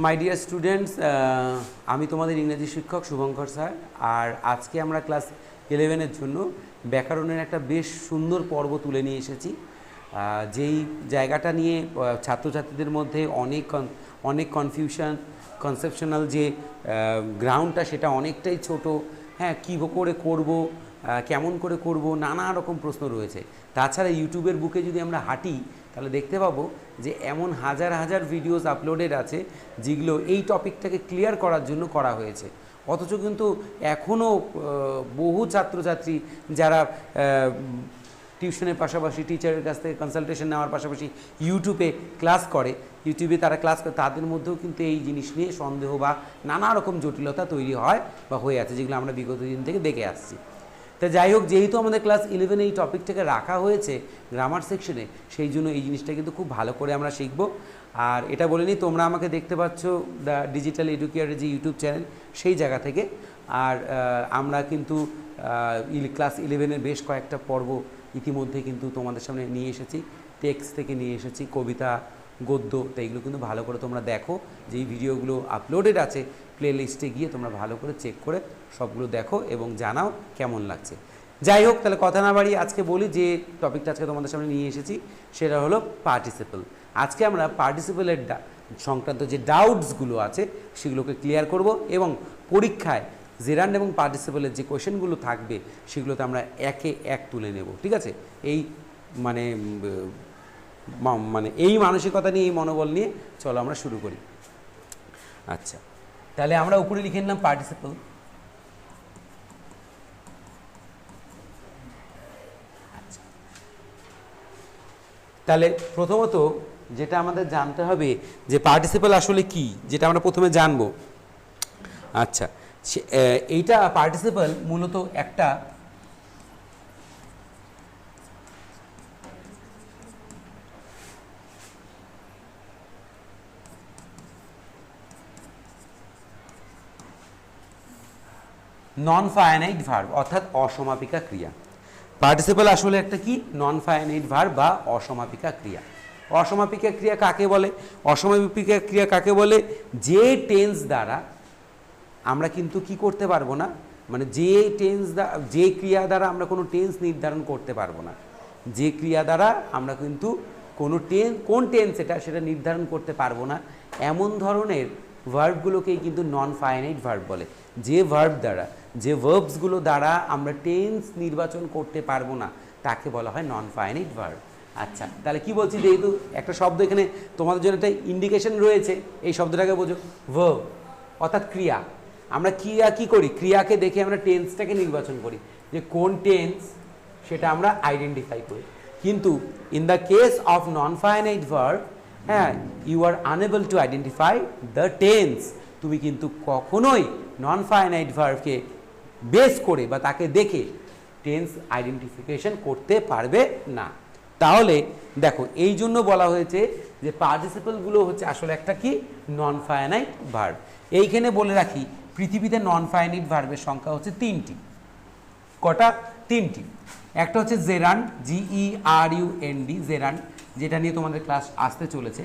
My dear students, আমি তোমাদের ইংরেজি শিক্ষক শুভঙ্কর স্যার। আর আজকে আমরা ক্লাস 11-এর জন্য ব্যাকরণের একটা বেশ সুন্দর পর্ব তুলে নিয়ে এসেছি, যেই জায়গাটা নিয়ে ছাত্রছাত্রীদের মধ্যে অনেক কনসেপশনাল যে গ্রাউন্ডটা সেটা অনেকটাই ছোট। হ্যাঁ, কী করে করব, কেমন করে করব, নানা রকম প্রশ্ন রয়েছে। তাছাড়া ইউটিউবের বুকে যদি আমরা হাঁটি তাহলে দেখতে পাবো যে এমন হাজার হাজার ভিডিওস আপলোডেড আছে যেগুলো এই টপিকটাকে ক্লিয়ার করার জন্য করা হয়েছে। অথচ কিন্তু এখনও বহু ছাত্রছাত্রী যারা টিউশনের পাশাপাশি টিচারের কাছ থেকে কনসালটেশন নেওয়ার পাশাপাশি ইউটিউবে তারা ক্লাস করে, তাদের মধ্যেও কিন্তু এই জিনিস নিয়ে সন্দেহ বা নানা রকম জটিলতা তৈরি হয় বা হয়ে আছে, যেগুলো আমরা বিগত দিন থেকে দেখে আসছি। তা যাই হোক, যেহেতু আমাদের ক্লাস 11 এই টপিকটাকে রাখা হয়েছে গ্রামার সেকশনে, সেই জন্য এই জিনিসটা কিন্তু খুব ভালো করে আমরা শিখব। আর এটা বলে নিই, তোমরা আমাকে দেখতে পাচ্ছ দ্য ডিজিটাল এডুকেয়ারের যে ইউটিউব চ্যানেল, সেই জায়গা থেকে। আর আমরা কিন্তু ক্লাস 11-এর বেশ কয়েকটা পর্ব ইতিমধ্যে কিন্তু তোমাদের সামনে নিয়ে এসেছি, টেক্সট থেকে নিয়ে এসেছি, কবিতা, গদ্য। তো এইগুলো কিন্তু ভালো করে তোমরা দেখো, যেই ভিডিওগুলো আপলোডেড আছে প্লে লিস্টে গিয়ে তোমরা ভালো করে চেক করে সবগুলো দেখো এবং জানাও কেমন লাগছে। যাই হোক, তাহলে কথা না বাড়িয়ে আজকে বলি যে টপিকটা আজকে তোমাদের সামনে নিয়ে এসেছি, সেটা হলো পার্টিসিপল। আজকে আমরা পার্টিসিপলের সংক্রান্ত যে ডাউটসগুলো আছে সেগুলোকে ক্লিয়ার করব এবং পরীক্ষায় জেরান্ড এবং পার্টিসিপলের যে কোয়েশ্চেনগুলো থাকবে সেগুলোতে আমরা একে এক তুলে নেব। ঠিক আছে? এই মানে এই মানসিকতা নিয়ে, এই মনোবল নিয়ে চলো আমরা শুরু করি। আচ্ছা, তাহলে আমরা উপরে লিখে নিলাম পার্টিসিপল। আচ্ছা, তাহলে প্রথমত যেটা আমাদের জানতে হবে যে পার্টিসিপল আসলে কি, যেটা আমরা প্রথমে জানবো। আচ্ছা, এইটা পার্টিসিপল মূলত একটা নন ফাইনাইট ভার্ব, অর্থাৎ অসমাপিকা ক্রিয়া। পার্টিসিপল আসলে একটা কি? নন ফাইনাইট ভার্ব বা অসমাপিকা ক্রিয়া। অসমাপিকা ক্রিয়া কাকে বলে? অসমাপিকা ক্রিয়া কাকে বলে? যে টেন্স দ্বারা আমরা কিন্তু কি করতে পারবো না, মানে যে ক্রিয়া দ্বারা আমরা কোনো টেন্স নির্ধারণ করতে পারবো না। যে ক্রিয়া দ্বারা আমরা কিন্তু কোন টেন্স সেটা নির্ধারণ করতে পারবো না, এমন ধরনের ভার্বগুলোকেই কিন্তু নন ফাইনাইট ভার্ব বলে। যে ভার্বসগুলো দ্বারা আমরা টেন্স নির্বাচন করতে পারবো না তাকে বলা হয় নন ফাইনাইট ভার্ব। আচ্ছা, তাহলে কি বলছি, যেহেতু একটা শব্দ এখানে তোমাদের জন্য একটা ইন্ডিকেশন রয়েছে, এই শব্দটাকে বোঝো, ভার্ব অর্থাৎ ক্রিয়া। আমরা কি করি? ক্রিয়াকে দেখে আমরা টেন্সটাকে নির্বাচন করি, যে কোন টেন্স সেটা আমরা আইডেন্টিফাই করি। কিন্তু in the case of non finite verb, হ্যাঁ, you are unable to identify the tense. তুমি কিন্তু কখনোই নন ফাইনাইট ভার্বকে বেস করে বা তাকে দেখে টেন্স আইডেন্টিফিকেশন করতে পারবে না। তাহলে দেখো, এই জন্য বলা হয়েছে যে পার্টিসিপলগুলো হচ্ছে আসলে একটা কি? নন ফাইনাইট ভার্ব। এইখানে বলে রাখি, পৃথিবীতে নন ফাইনাইট ভার্বের সংখ্যা হচ্ছে 3টি। কটা? 3টি। একটা হচ্ছে জেরান্ড, GERUND, জেরান্ড, যেটা নিয়ে তোমাদের ক্লাস আসতে চলেছে।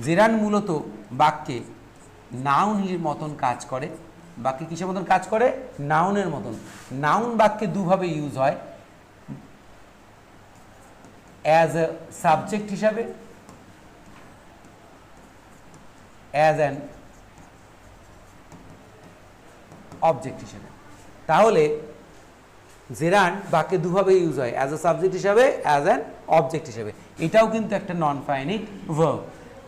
জেরান্ড মূলত বাক্যে নাউনের মতন কাজ করে। বাক্যে কিসের মতন কাজ করে? নাউনের মতন। নাউন বাক্যে দুভাবে ইউজ হয়, অ্যাজ এ সাবজেক্ট হিসাবে, অ্যাজ অ্যান অবজেক্ট হিসাবে। তাহলে জেরান্ড বাক্যে দুভাবে ইউজ হয়, অ্যাজ এ সাবজেক্ট হিসাবে, অ্যাজ অ্যান অবজেক্ট হিসাবে। এটাও কিন্তু একটা নন ফাইনাইট ভার্ব।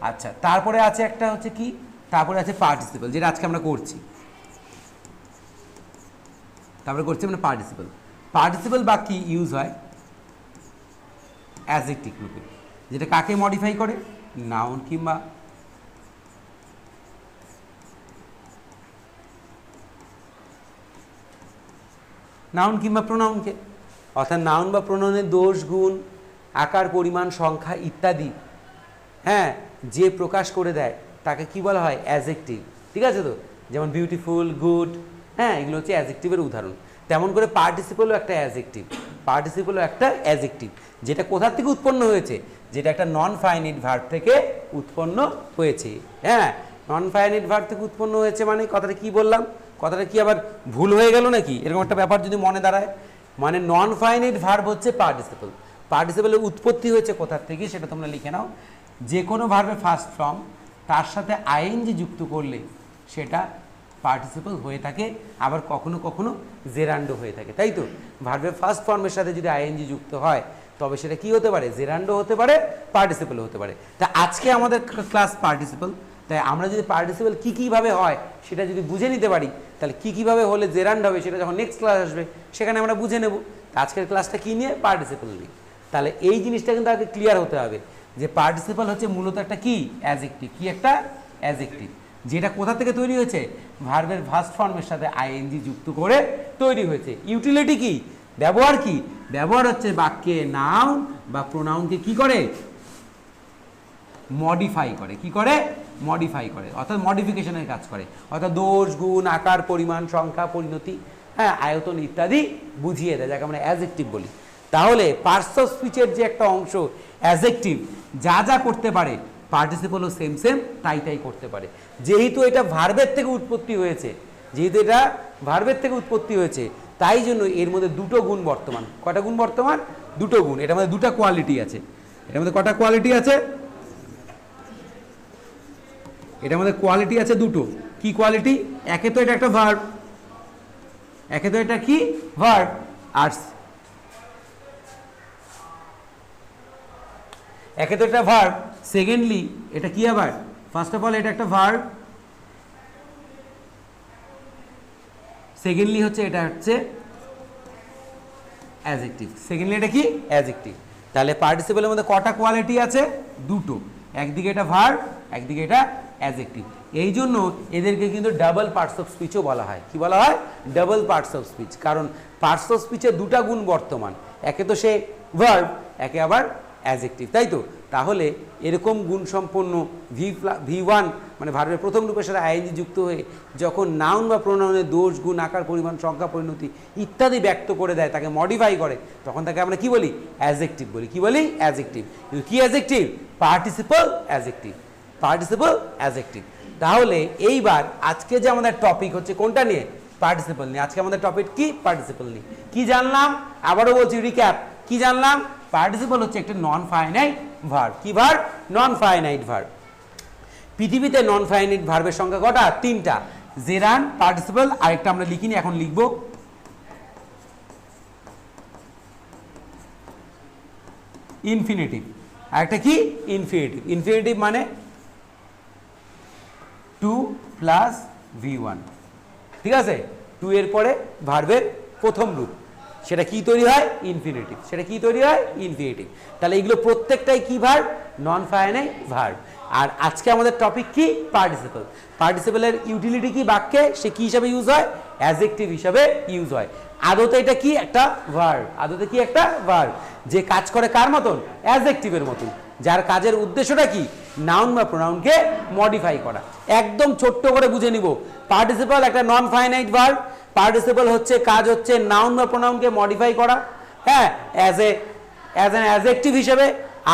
আচ্ছা, তারপরে আছে একটা হচ্ছে কি? তারপরে আছে পার্টিসিপল, যেটা আজকে আমরা করছি। তারপরে করছি আমরা পার্টিসিপল। পার্টিসিপল বাক্যে ইউজ হয় অ্যাডজেক্টিভ রূপে, যেটা কাকে মডিফাই করে? নাউন কিংবা প্রোনাউনকে। অর্থাৎ নাউন বা প্রোনাউনের দোষ, গুণ, আকার, পরিমাণ, সংখ্যা ইত্যাদি, হ্যাঁ, যে প্রকাশ করে দেয় তাকে কি বলা হয়? অ্যাডজেক্টিভ। ঠিক আছে তো? যেমন বিউটিফুল, গুড, হ্যাঁ, এগুলো হচ্ছে অ্যাডজেক্টিভের উদাহরণ। তেমন করে পার্টিসিপলও একটা অ্যাডজেক্টিভ, যেটা কোথার থেকে উৎপন্ন হয়েছে? যেটা একটা নন ফাইনাইট ভার্ব থেকে উৎপন্ন হয়েছে। হ্যাঁ, নন ফাইনাইট ভার্ব থেকে উৎপন্ন হয়েছে মানে কথাটা কি বললাম, কথাটা কি আবার ভুল হয়ে গেল নাকি, এরকম একটা ব্যাপার যদি মনে দাঁড়ায়। মানে নন ফাইনাইট ভার্ব হচ্ছে পার্টিসিপল। পার্টিসিপলের উৎপত্তি হয়েছে কোথা থেকে সেটা তোমরা লিখে নাও। যে কোনো ভার্বের ফার্স্ট ফর্ম তার সাথে আইএনজি যুক্ত করলে সেটা পার্টিসিপল হয়ে থাকে, আবার কখনো কখনো জেরান্ডো হয়ে থাকে, তাই তো। ভার্বের ফার্স্ট ফর্মের সাথে যদি আইএনজি যুক্ত হয় তবে সেটা কি হতে পারে, জেরান্ডো হতে পারে, পার্টিসিপল হতে পারে। তা আজকে আমাদের ক্লাস পার্টিসিপল, তাই আমরা যদি পার্টিসিপল কী কীভাবে হয় সেটা যদি বুঝে নিতে পারি, তাহলে কী কীভাবে হলে জেরান্ড হবে সেটা যখন নেক্সট ক্লাস আসবে সেখানে আমরা বুঝে নেব। আজকের ক্লাসটা কী নিয়ে, পার্টিসিপল নিয়ে। তাহলে এই জিনিসটা কিন্তু আগে ক্লিয়ার হতে হবে যে পার্টিসিপল হচ্ছে মূলত একটা কি, অ্যাডজেক্টিভ। কি একটা অ্যাডজেক্টিভ, যেটা কোথা থেকে তৈরি হয়েছে, ভার্বের ফার্স্ট ফর্মের সাথে আইএনজি যুক্ত করে তৈরি হয়েছে। ইউটিলিটি কি, ব্যবহার কি, ব্যবহার হচ্ছে বাক্যে নাউন বা প্রোনাউনকে কি করে, মডিফাই করে। কি করে, মডিফাই করে, অর্থাৎ মডিফিকেশনের কাজ করে, অর্থাৎ দোষ, গুণ, আকার, পরিমাণ, সংখ্যা, পরিণতি, হ্যাঁ, আয়তন ইত্যাদি বুঝিয়ে দেয়, যাকে আমরা অ্যাডজেক্টিভ বলি। তাহলে পার্টস অফ স্পিচের যে একটা অংশ অ্যাডজেক্টিভ, যা যা করতে পারে পার্টিসিপলও সেম সেম তাই তাই করতে পারে। যেহেতু এটা ভার্বের থেকে উৎপত্তি হয়েছে, যেহেতু এটা ভার্বের থেকে উৎপত্তি হয়েছে, তাই জন্য এর মধ্যে দুটো গুণ বর্তমান। কটা গুণ বর্তমান, দুটো গুণ। এটার মধ্যে দুটো কোয়ালিটি আছে। এটার মধ্যে কটা কোয়ালিটি আছে, এটার মধ্যে কোয়ালিটি আছে দুটো। কি কোয়ালিটি, একে তো এটা একটা ভার্ব, একে তো এটা কি ভার্ব, আর একে তো এটা ভার্ব, সেকেন্ডলি এটা কি আবার, ফার্স্ট অফ অল এটা একটা ভার্ব, সেকেন্ডলি হচ্ছে এটা হচ্ছে অ্যাডজেক্টিভ। সেকেন্ডলি এটা কি, অ্যাডজেক্টিভ। তাহলে পার্টিসিপলের মধ্যে কটা কোয়ালিটি আছে, দুটো। একদিকে এটা ভার্ব, একদিকে এটা অ্যাডজেক্টিভ। এই জন্য এদেরকে কিন্তু ডাবল পার্টস অফ স্পিচও বলা হয়। কি বলা হয়, ডাবল পার্টস অফ স্পিচ। কারণ পার্টস অফ স্পিচে দুটা গুণ বর্তমান, একে তো সে ভার্ব, একে আবার অ্যাডজেক্টিভ, তাই তো। তাহলে এরকম গুণসম্পন্ন V1 মানে ভার্বের প্রথম রূপের সাথে আইএনজি যুক্ত হয়ে যখন নাউন বা প্রোনাউনের দোষ, গুণ, আকার, পরিমাণ, সংখ্যা, পরিণতি ইত্যাদি ব্যক্ত করে দেয়, তাকে মডিফাই করে, তখন তাকে আমরা কি বলি, অ্যাডজেক্টিভ বলি। কি বলি, অ্যাডজেক্টিভ। কিন্তু কি adjective, participle adjective, participle adjective. তাহলে এইবার আজকে যে আমাদের টপিক হচ্ছে কোনটা নিয়ে, পার্টিসিপল নিয়ে। আজকে আমাদের টপিক কি, পার্টিসিপল নিয়ে। কি জানলাম, আবারও বলছি, রিক্যাপ। কি জানলাম, পার্টিসিপল হচ্ছে একটা নন ফাইনাইট ভার্ব। কি ভার্ব, নন ফাইনাইট ভার্ব। পৃথিবীতে নন ফাইনাইট ভার্বের সংখ্যা কটা, তিনটা। জেরান্ড, পার্টিসিপল, আরেকটা আমরা লিখিনি, এখন লিখব, ইনফিনিটিভ। আরেকটা কি, ইনফিনিটিভ। ইনফিনিটিভ মানে 2 + V1, ঠিক আছে। 2 এর পরে ভার্বের প্রথম রূপ, সেটা কি তৈরি হয়, ইনফিনিটিভ। সেটা কি তৈরি হয়, ইনফিনিটিভ। তাহলে এগুলো প্রত্যেকটাই কি ভার্ব, নন ফাইনাইট ভার্ব। আর আজকে আমাদের টপিক কি, পার্টিসিপল। পার্টিসিপলের ইউটিলিটি কি বাক্যে, সে কি হিসাবে ইউজ হয়, অ্যাডজেক্টিভ হিসাবে ইউজ হয়। আদতে এটা কি একটা ভার্ব, আদতে কি একটা ভার্ব, যে কাজ করে কার মতন, অ্যাডজেক্টিভের মতন, যার কাজের উদ্দেশ্যটা কি, নাউন বা প্রোনাউনকে মডিফাই করা। একদম ছোট্ট করে বুঝে নিব, পার্টিসিপল একটা নন ফাইনাইট ভার্ব। পার্টিসিপল হচ্ছে কাজ হচ্ছে নাউন বা প্রোনাউনকে মডিফাই করা, হ্যাঁ, অ্যাজ অ্যান অ্যাডজেক্টিভ হিসেবে।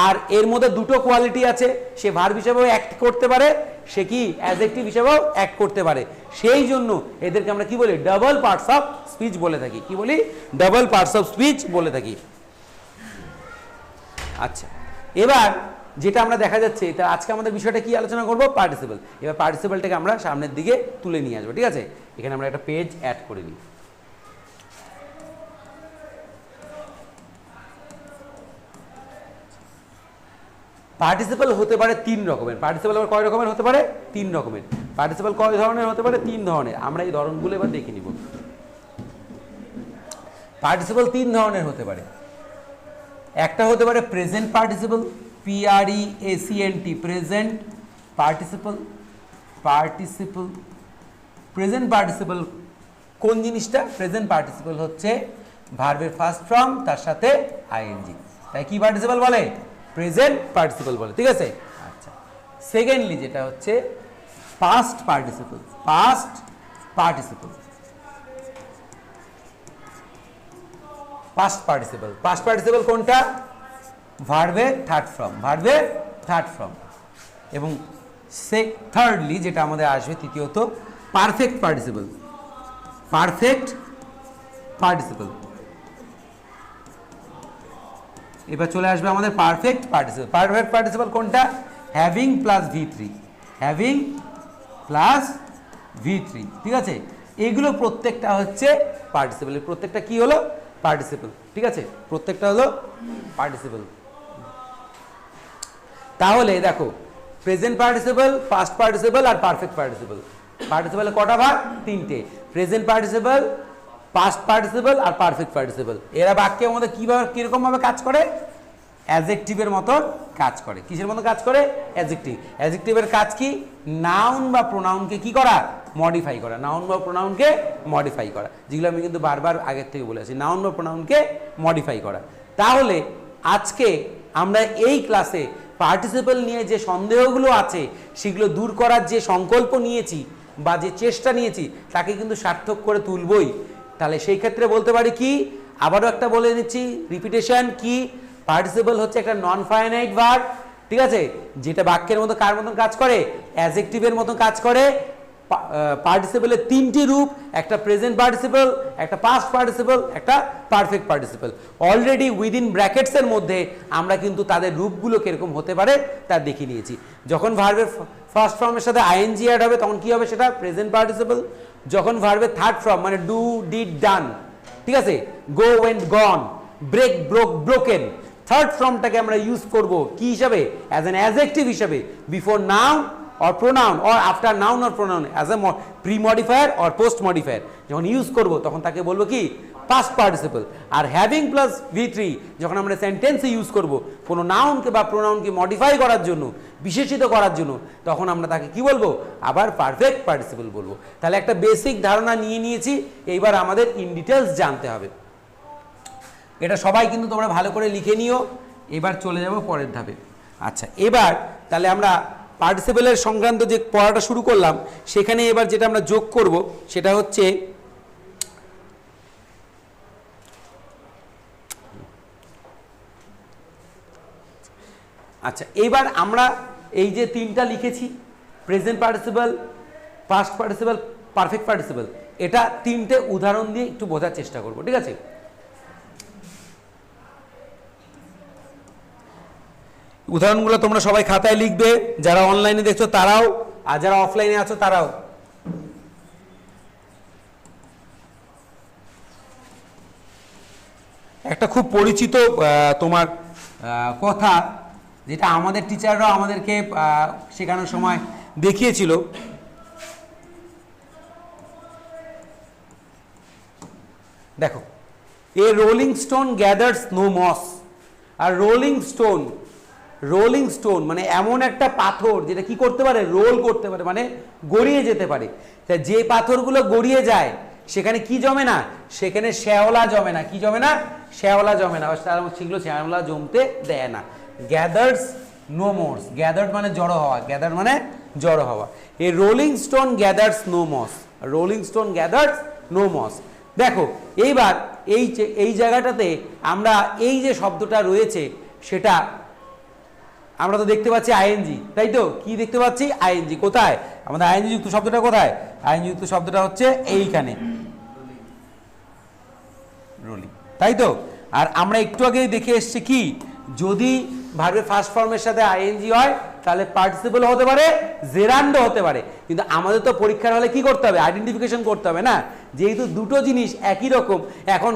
আর এর মধ্যে দুটো কোয়ালিটি আছে, সে ভার্ব হিসেবেও অ্যাক্ট করতে পারে, সে কি অ্যাডজেক্টিভ হিসেবেও অ্যাক্ট করতে পারে। সেই জন্য এদেরকে আমরা কি বলি, ডাবল পার্টস অফ স্পিচ বলে থাকি। কি বলি, ডাবল পার্টস অফ স্পিচ বলে থাকি। আচ্ছা, এবার যেটা আমরা দেখা যাচ্ছে, তা আজকে আমাদের বিষয়টা কি আলোচনা করব, পার্টিসিপল। এবার পার্টিসিপলটাকে আমরা সামনের দিকে তুলে নিয়ে আসবো, ঠিক আছে। এখানে আমরা একটা পেজ অ্যাড করে নিই। পার্টিসিপল হতে পারে তিন রকমের। পার্টিসিপল আবার কয় রকমের হতে পারে, তিন রকমের। পার্টিসিপল কয় ধরনের হতে পারে, তিন ধরনের। আমরা এই ধরনগুলো এবার দেখে নিব। পার্টিসিপল তিন ধরনের হতে পারে। একটা হতে পারে present participle, PRESENT, present participle. Participle, present participle কোন জিনিসটা, প্রেজেন্ট পার্টিসিপল হচ্ছে ভার্বের ফার্স্ট ফর্ম তার সাথে আইএনজি, তাই কি পার্টিসিপল বলে, প্রেজেন্ট পার্টিসিপল বলে, ঠিক আছে। আচ্ছা, সেকেন্ডলি যেটা হচ্ছে past participle. Past participle, past participle. Past participle কোনটা, ভার্বের থার্ড ফর্ম, ভার্বের থার্ড ফর্ম। এবং থার্ডলি যেটা আমাদের আসবে তৃতীয়ত পারফেক্ট পার্টিসিপল। পারফেক্ট পার্টিসিপল, এবার চলে আসবে আমাদের পারফেক্ট পার্টিসিপল। পারফেক্ট পার্টিসিপল কোনটা? Having plus V3, having plus V3, ঠিক আছে? এগুলো প্রত্যেকটা হচ্ছে পার্টিসিপল, প্রত্যেকটা কি হলো? পার্টিসিপল, ঠিক আছে? প্রত্যেকটা হলো পার্টিসিপল। তাহলে দেখো প্রেজেন্ট পার্টিসিপল, পাস্ট পার্টিসিপল আর পারফেক্ট পার্টিসিপল। পার্টিসিপলের কটা ভাগ? তিনটে, প্রেজেন্ট পার্টিসিপল, পাস্ট পার্টিসিপল আর পারফেক্ট পার্টিসিপল। এরা বাক্যের মধ্যে কিভাবে কিরকম ভাবে কাজ করে? অ্যাডজেক্টিভের মতো কাজ করে। কিসের মতো কাজ করে? অ্যাডজেক্টিভ। অ্যাডজেক্টিভের কাজ কি? নাউন বা প্রোনাউনকে কি করা? মডিফাই করা। নাউন বা প্রোনাউনকে মডিফাই করা, যেগুলো আমি কিন্তু বারবার আগের থেকে বলে আছি, নাউন বা প্রোনাউনকে মডিফাই করা। তাহলে আজকে আমরা এই ক্লাসে পার্টিসিপল নিয়ে যে সন্দেহগুলো আছে সেগুলো দূর করার যে সংকল্প নিয়েছি বা যে চেষ্টা নিয়েছি তাকে কিন্তু সার্থক করে তুলবই। তাহলে সেই ক্ষেত্রে বলতে পারি কি, আবারও একটা বলে দিচ্ছি, রিপিটেশন কি, পার্টিসিপল হচ্ছে একটা নন ফাইনাইট ভার্ব, ঠিক আছে, যেটা বাক্যের মতো কার মতন কাজ করে? অ্যাডজেক্টিভের মতো কাজ করে। পার্টিসিপলের তিনটি রূপ, একটা প্রেজেন্ট পার্টিসিপল, একটা পাস্ট পার্টিসিপল, একটা পারফেক্ট পার্টিসিপল। অলরেডি উইদিন ব্র্যাকেটসের মধ্যে আমরা কিন্তু তাদের রূপগুলো কিরকম হতে পারে তা দেখিয়ে নিয়েছি। যখন ভার্বের ফার্স্ট ফর্মের সাথে আইএনজি অ্যাড হবে তখন কি হবে? সেটা প্রেজেন্ট পার্টিসিপল। যখন ভার্বের থার্ড ফর্ম মানে ডু, ডিড, ডান, ঠিক আছে, গো, ওয়েন্ট, গন, ব্রেক, ব্রোক, ব্রোকেন, থার্ড ফর্মটাকে আমরা ইউজ করব কি হিসাবে? অ্যাজ অ্যান অ্যাডজেক্টিভ হিসাবে, before noun or pronoun or after noun or pronoun, as a pre-modifier or post-modifier যখন ইউজ করব তখন তাকে বলবো কি? past participle। আর having plus V3 যখন আমরা সেন্টেন্সে ইউজ করব কোনো নাউনকে বা প্রোনাউনকে মডিফাই করার জন্য, বিশেষিত করার জন্য, তখন আমরা তাকে কি বলবো? আবার পারফেক্ট পার্টিসিপল বলবো। তাহলে একটা বেসিক ধারণা নিয়ে নিয়েছি, এইবার আমাদের ইন ডিটেলস জানতে হবে। এটা সবাই কিন্তু তোমরা ভালো করে লিখে নিও। এবার চলে যাব পরের ধাপে। আচ্ছা, এবার তাহলে আমরা পার্টিসিপেলের সংক্রান্ত যে পড়াটা শুরু করলাম সেখানে এবার যেটা আমরা যোগ করব সেটা হচ্ছে আচ্ছা, এবার আমরা এই যে তিনটা লিখেছি, present participle, past participle, perfect participle, এটা তিনটে উদাহরণ দিয়ে একটু বোঝার চেষ্টা করব, ঠিক আছে? উদাহরণগুলো তোমরা সবাই খাতায় লিখবে, যারা অনলাইনে দেখছো তারাও, আর যারা অফলাইনে আছো তারাও। একটা খুব পরিচিত তোমার কথা, যেটা আমাদের টিচাররাও আমাদেরকে শেখানোর সময় দেখিয়েছিল। দেখো, a rolling stone gathers no moss. আর রোলিং স্টোন মানে এমন একটা পাথর যেটা কি করতে পারে? রোল করতে পারে, মানে গড়িয়ে যেতে পারে। তা যে পাথরগুলো গড়িয়ে যায় সেখানে কি জমে না? সেখানে শ্যাওলা জমে না। কি জমে না? শ্যাওলা জমে না, সেগুলো শ্যাওলা জমতে দেয় না। গ্যাদার্স নো মস, গ্যাদার্ড মানে জড়ো হওয়া, গ্যাদার মানে জড়ো হওয়া। A rolling stone gathers no moss, rolling stone gathers no moss. দেখো এইবার এই জায়গাটাতে আমরা এই যে শব্দটা রয়েছে সেটা আমরা তো দেখতে পাচ্ছি আইএনজি, তাই তো? কি দেখতে পাচ্ছি? আইএনজি। কোথায় আমাদের আইএনজি যুক্ত শব্দটা? কোথায় আইএনজি যুক্ত শব্দটা? হচ্ছে এইখানে, রোলিং, তাই তো? আর আমরা একটু আগেই দেখে এসেছি কি, যদি ভার্বের ফার্স্ট ফর্মের সাথে আইএনজি হয় তাহলে পার্টিসিপল হতে পারে, জেরান্ডও হতে পারে। কিন্তু আমাদের তো পরীক্ষার হলে কি করতে হবে? আইডেন্টিফিকেশন করতে হবে না? যেহেতু দুটো জিনিস একই রকম। এখন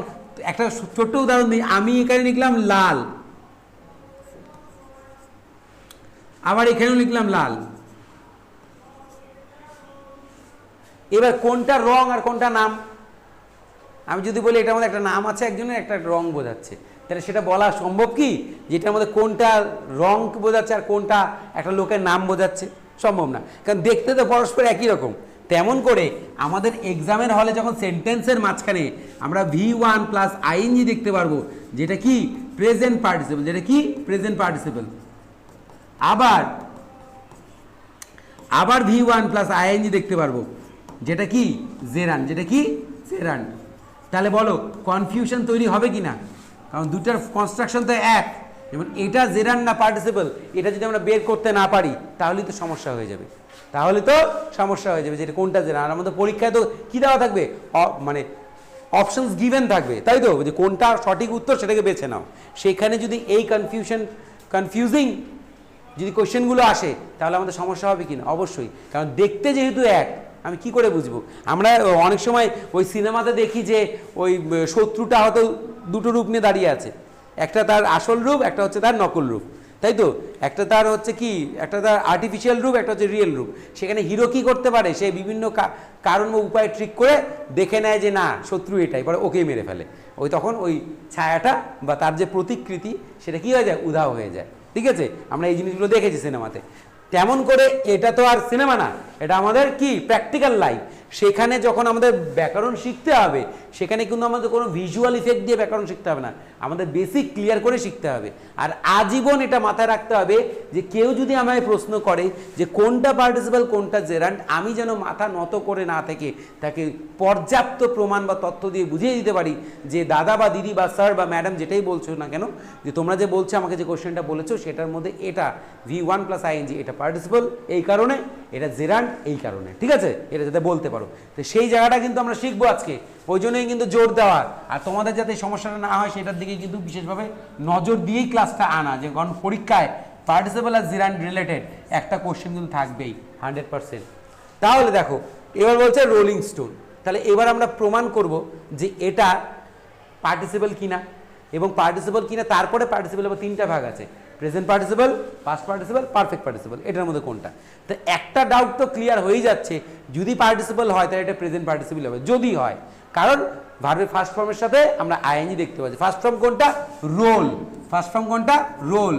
একটা ছোট্ট উদাহরণ দিই, আমি এখানে লিখলাম লাল, আবার এখানেও লিখলাম লাল। এবার কোনটা রং আর কোনটা নাম? আমি যদি বলি এটার মধ্যে একটা নাম আছে একজনের, একটা রং বোঝাচ্ছে, তাহলে সেটা বলা সম্ভব কি যেটার মধ্যে কোনটা রং বোঝাচ্ছে আর কোনটা একটা লোকের নাম বোঝাচ্ছে? সম্ভব না, কারণ দেখতে তো পরস্পর একই রকম। তেমন করে আমাদের এক্সামের হলে যখন সেন্টেন্সের মাঝখানে আমরা V1 প্লাস আইএনজি দেখতে পারবো, যেটা কি? প্রেজেন্ট পার্টিসিপল, যেটা কি? Present participle. আবার V1 প্লাস আইএনজি দেখতে পারবো, যেটা কি? জেরান্ড, যেটা কি? জেরান্ড। তাহলে বলো কনফিউশন তৈরি হবে কি না? কারণ দুটার কনস্ট্রাকশন তো এক, যেমন এটা জেরান্ড না পার্টিসিপল, এটা যদি আমরা বের করতে না পারি তাহলেই তো সমস্যা হয়ে যাবে, তাহলে তো সমস্যা হয়ে যাবে যে এটা কোনটা জেরান্ড। আর আমাদের পরীক্ষায় তো কী দেওয়া থাকবে, মানে অপশনস গিভেন থাকবে, তাই তো, যে কোনটা সঠিক উত্তর সেটাকে বেছে নাও। সেখানে যদি এই কনফিউজিং যদি কোয়েশ্চেনগুলো আসে তাহলে আমাদের সমস্যা হবে কি না, অবশ্যই। কারণ দেখতে যেহেতু এক, আমি কি করে বুঝবো? আমরা অনেক সময় ওই সিনেমাতে দেখি যে ওই শত্রুটা হয়তো দুটো রূপ নিয়ে দাঁড়িয়ে আছে, একটা তার আসল রূপ, একটা হচ্ছে তার নকল রূপ, তাই তো, একটা তার হচ্ছে কি, একটা তার আর্টিফিশিয়াল রূপ, একটা হচ্ছে রিয়েল রূপ। সেখানে হিরো কি করতে পারে, সে বিভিন্ন কারণ বা উপায় ট্রিক করে দেখে নেয় যে না শত্রু এটাই, পরে ওকেই মেরে ফেলে। ওই তখন ওই ছায়াটা বা তার যে প্রতিকৃতি সেটা কি হয়ে যায়, উধাও হয়ে যায়। ঠিক আছে, আমরা এই জিনিসগুলো দেখেছি সিনেমাতে। তেমন করে এটা তো আর সিনেমা না, এটা আমাদের কি প্র্যাকটিক্যাল লাইফ। সেখানে যখন আমাদের ব্যাকরণ শিখতে হবে, সেখানে কিন্তু আমাদের কোনো ভিজুয়াল ইফেক্ট দিয়ে ব্যাকরণ শিখতে হবে না, আমাদের বেসিক ক্লিয়ার করে শিখতে হবে। আর আজীবন এটা মাথায় রাখতে হবে যে কেউ যদি আমায় প্রশ্ন করে যে কোনটা পার্টিসিপল কোনটা জেরান্ড, আমি যেন মাথা নত করে না থেকে তাকে পর্যাপ্ত প্রমাণ বা তথ্য দিয়ে বুঝিয়ে দিতে পারি যে দাদা বা দিদি বা স্যার বা ম্যাডাম যেটাই বলছো না কেন, যে তোমরা যে বলছো আমাকে যে কোশ্চেনটা বলেছো সেটার মধ্যে এটা V1 + ing এটা পার্টিসিপল এই কারণে, এটা জেরান্ড এই কারণে, ঠিক আছে, এটা যাতে বলতে পারো। তো সেই জায়গাটা কিন্তু আমরা শিখবো আজকে, ওই জন্যই কিন্তু জোর দেওয়া। আর তোমাদের যাতে সমস্যাটা না হয় সেটার দিকে কিন্তু বিশেষভাবে নজর দিয়েই ক্লাসটা আনা, যে কারণ পরীক্ষায় পার্টিসিপল আর জেরান্ড রিলেটেড একটা কোশ্চেন কিন্তু থাকবেই 100%। তাহলে দেখো এবার বলছে রোলিং স্টোন, তাহলে এবার আমরা প্রমাণ করব যে এটা পার্টিসিপল কিনা, এবং পার্টিসিপল কিনা তারপরে পার্টিসিপল আবার তিনটা ভাগ আছে, present participle, past participle, perfect participle, এটার মধ্যে কোনটা। তো একটা ডাউট তো ক্লিয়ার হয়ে যাচ্ছে, যদি পার্টিসিপল হয় তাহলে এটা প্রেজেন্ট পার্টিসিপল হবে, যদি হয়, কারণ ভার্বের ফার্স্ট ফর্মের সাথে আমরা আইএনজি দেখতে পাচ্ছি। ফার্স্ট ফর্ম কোনটা, রোল, ফার্স্ট ফর্ম কোনটা, রোল,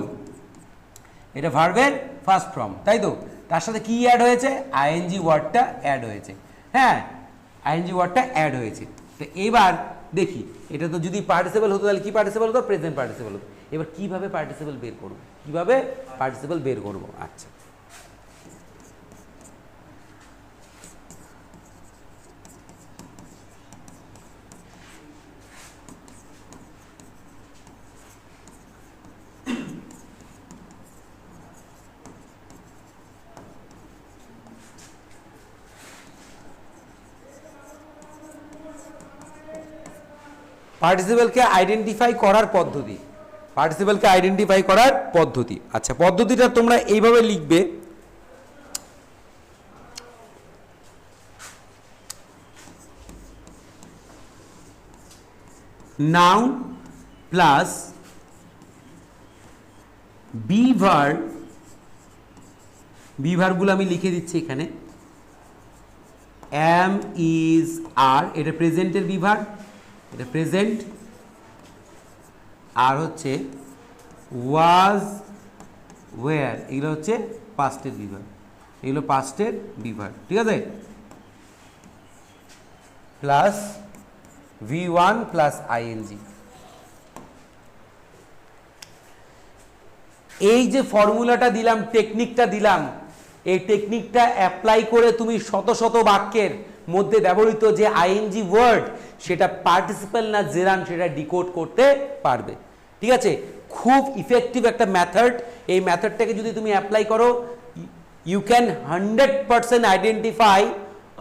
এটা ভার্বের ফার্স্ট ফর্ম, তাই তো, তার সাথে কি অ্যাড হয়েছে, আইএনজি ওয়ার্ডটা অ্যাড হয়েছে, হ্যাঁ আইএনজি ওয়ার্ডটা অ্যাড হয়েছে। তো এবার দেখি এটা তো যদি পার্টিসিপল হতো তাহলে কি পার্টিসিপল হতো, প্রেজেন্ট পার্টিসিপল হতো। এবার কিভাবে পার্টিসিপল বের করব, কিভাবে পার্টিসিপল বের করব, আচ্ছা পার্টিসিপলকে আইডেন্টিফাই করার পদ্ধতি, পার্টিসিপলকে আইডেন্টিফাই করার পদ্ধতি। আচ্ছা পদ্ধতিটা তোমরা এইভাবে লিখবে, noun plus be verb, be ভার্বগুলো আমি লিখে দিচ্ছি এখানে, এম ইজ আর, এটা প্রেজেন্টের বি ভার্ব, এটা প্রেজেন্ট, আর হচ্ছে ওয়াজ, ওয়্যার, এগুলো হচ্ছে পাস্টের বি ভার্ব, এগুলো পাস্টের বি ভার্ব, ঠিক আছে, প্লাস V1 + ing। এই যে ফর্মুলাটা দিলাম, টেকনিকটা দিলাম, এই টেকনিকটা অ্যাপ্লাই করে তুমি শত শত বাক্যের মধ্যে ব্যবহৃত যে আইএনজি ওয়ার্ড সেটা পার্টিসিপল না জেরান্ড সেটা ডিকোড করতে পারবে, ঠিক আছে। খুব ইফেক্টিভ একটা মেথড, এই মেথডটাকে যদি তুমি অ্যাপ্লাই করো, you can 100% identify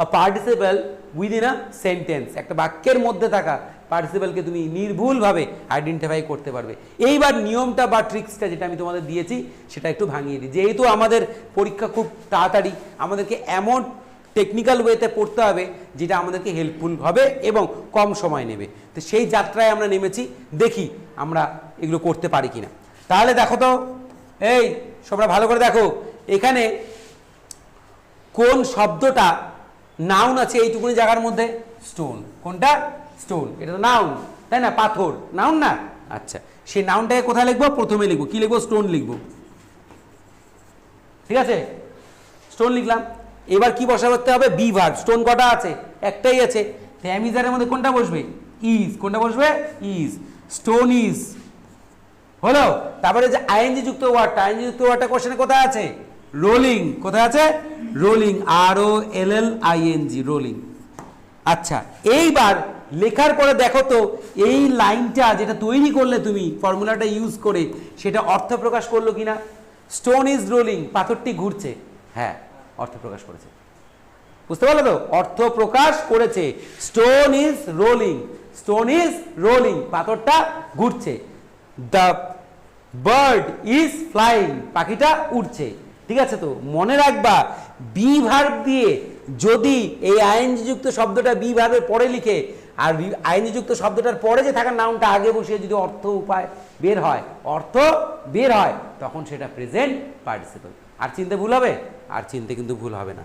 a participle within a sentence, একটা বাক্যের মধ্যে থাকা পার্টিসিপলকে তুমি নির্ভুলভাবে আইডেন্টিফাই করতে পারবে। এইবার নিয়মটা বা ট্রিক্সটা যেটা আমি তোমাদের দিয়েছি সেটা একটু ভাঙিয়ে দিই। যেহেতু আমাদের পরীক্ষা খুব তাড়াতাড়ি, আমাদেরকে এমন টেকনিক্যাল ওয়েতে পড়তে হবে যেটা আমাদেরকে হেল্পফুল হবে এবং কম সময় নেবে। তো সেই যাত্রায় আমরা নেমেছি, দেখি আমরা এগুলো করতে পারি কিনা। তাহলে দেখো তো, এই সবাই ভালো করে দেখো, এখানে কোন শব্দটা নাউন আছে এইটুকুনি জায়গার মধ্যে, স্টোন, কোনটা, স্টোন, এটা তো নাউন তাই না, পাথর নাউন না। আচ্ছা সেই নাউনটাকে কোথায় লিখবো, প্রথমে লিখবো কি লিখবো, স্টোন লিখবো, ঠিক আছে, স্টোন লিখলাম। এবার কি বসা করতে হবে, বি ভার্ব, স্টোন কটা আছে, একটাই আছে, অ্যামিজারের মধ্যে কোনটা বসবে, ইজ, কোনটা বসবে, ইজ, স্টোন ইজ হলো। তারপরে যে আইএনজি যুক্ত ওয়ার্ডটা, আইএনজি যুক্ত ওয়ার্ডটা কোশ্চেনে কোথায় আছে, রোলিং, কোথায় আছে, রোলিং, ROLLING, রোলিং। আচ্ছা এইবার লেখার পরে দেখো তো এই লাইনটা যেটা তৈরি করলে তুমি ফর্মুলাটা ইউজ করে সেটা অর্থ প্রকাশ করলো কিনা। স্টোন ইজ রোলিং, পাথরটি ঘুরছে, হ্যাঁ অর্থ প্রকাশ করেছে, বুঝতে পারলো তো, অর্থ প্রকাশ করেছে। Stone is rolling, stone is rolling, পাথরটা ঘুরছে। দ্য বার্ড ইজ ফ্লাইং, পাখিটা উড়ছে। ঠিক আছে, তো মনে রাখবা বি ভার্ব দিয়ে যদি এই আইএনজি যুক্ত শব্দটা বি ভার্বের পরে লিখে আর আইএনজি যুক্ত শব্দটার পরে যে থাকা নাউনটা আগে বসিয়ে যদি অর্থ উপায় বের হয়, অর্থ বের হয়, তখন সেটা প্রেজেন্ট পার্টিসিপল। আর চিনতে ভুল হবে? আর চিনতে কিন্তু ভুল হবে না।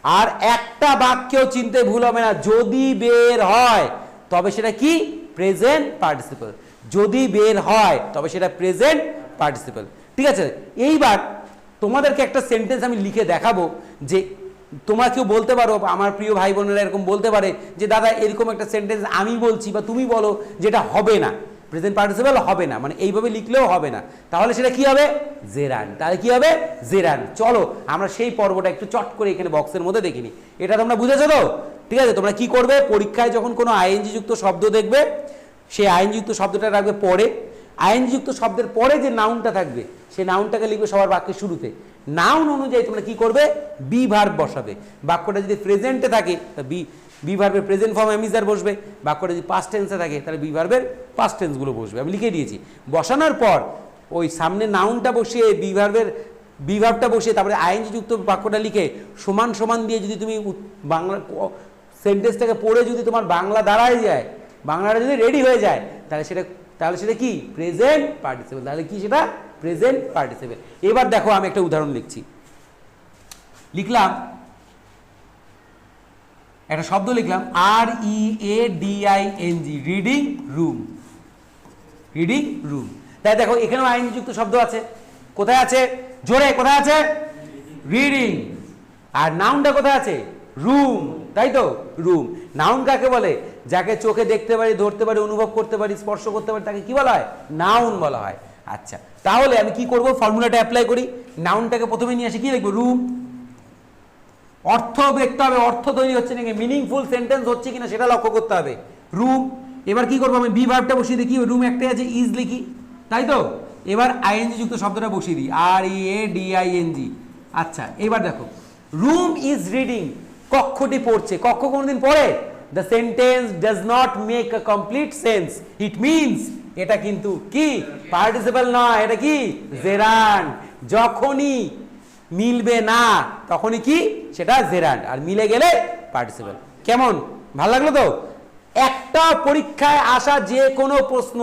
আর একটা বাক্যেও চিনতে ভুল হবে না, যদি বের হয় তবে সেটা কি? Present participle. যদি বের হয় তবে সেটা প্রেজেন্ট পার্টিসিপল। ঠিক আছে, এইবার তোমাদেরকে একটা সেন্টেন্স আমি লিখে দেখাবো যে তোমরা কেউ বলতে পারো, আমার প্রিয় ভাই বোনেরা এরকম বলতে পারে যে দাদা এরকম একটা সেন্টেন্স আমি বলছি বা তুমি বলো যেটা হবে না, প্রেজেন্ট পার্টিসিপল হবে না, মানে এইভাবে লিখলেও হবে না, তাহলে সেটা কি হবে? জেরান। তাহলে কি হবে? জেরান। চলো আমরা সেই পর্বটা একটু চট করে এখানে বক্সের মধ্যে দেখিনি। এটা তোমরা বুঝেছো তো? ঠিক আছে, তোমরা কি করবে, পরীক্ষায় যখন কোনো আইএনজি যুক্ত শব্দ দেখবে সেই আইএনজি যুক্ত শব্দটা রাখবে পরে, আইএনজি যুক্ত শব্দের পরে যে নাউনটা থাকবে সেই নাউনটাকে লিখবে সবার বাক্যের শুরুতে। নাউন অনুযায়ী তোমরা কি করবে? বি ভার্ব বসাবে। বাক্যটা যদি প্রেজেন্টে থাকে তা বি ভার্বের প্রেজেন্ট ফর্ম এমিজার বসবে। বাক্যটা যদি পাস্ট টেন্সে থাকে তাহলে বি ভার্বের পাস্ট টেন্সগুলো বসবে। আমি লিখে দিয়েছি। বসানোর পর ওই সামনে নাউনটা বসিয়ে বি ভার্বটা বসিয়ে তারপরে আইএনজি যুক্ত বাক্যটা লিখে সমান সমান দিয়ে যদি তুমি বাংলা সেন্টেন্সটাকে পড়ে যদি তোমার বাংলা দাঁড়ায় যায়, বাংলাটা যদি রেডি হয়ে যায়, তাহলে সেটা কি? Present participle. তাহলে কি সেটা? Present participle. এবার দেখো আমি একটা উদাহরণ লিখছি। লিখলাম একটা শব্দ লিখলাম READING, reading room. Reading room. তাই দেখো এখানেও আইএনজি যুক্ত শব্দ আছে। কোথায় আছে? জোরে কোথায় আছে? রিডিং। আর নাউনটা কোথায় আছে? রুম। তাই তো, রুম। নাউন কাকে বলে? যাকে চোখে দেখতে পারি, ধরতে পারি, অনুভব করতে পারি, স্পর্শ করতে পারি, তাকে কি বলা হয়? নাউন বলা হয়। আচ্ছা, তাহলে আমি কি করব? ফর্মুলাটা অ্যাপ্লাই করি। নাউনটাকে প্রথমে নিয়ে আসি, কি লিখবো? রুম। অর্থ দেখতে হবে, অর্থ তৈরি হচ্ছে নাকি, মিনিংফুল সেন্টেন্স হচ্ছে কিনা সেটা লক্ষ্য করতে হবে। রুম। এবার কি করবো? আমি বি ভার্বটা বসিয়ে দিই, কি রুম একটাই আছে, ইজ লিখি, তাই তো। এবার আইএনজি যুক্ত শব্দটা বসিয়ে দিই, READING। আচ্ছা, এবার দেখো রুম ইজ রিডিং, কক্ষটি পড়ছে। কক্ষ কোনদিন পড়ে? The sentence does not make a complete sense, it means, এটা কিন্তু কি? পার্টিসিপল নয়, এটা কি? জেরান্ড। যখনই মিলবে না তখনই কি? সেটা জেরান্ড। আর মিলে গেলে পার্টিসিপল। কেমন? ভালো লাগলো তো? একটা পরীক্ষায় আসা যে কোনো প্রশ্ন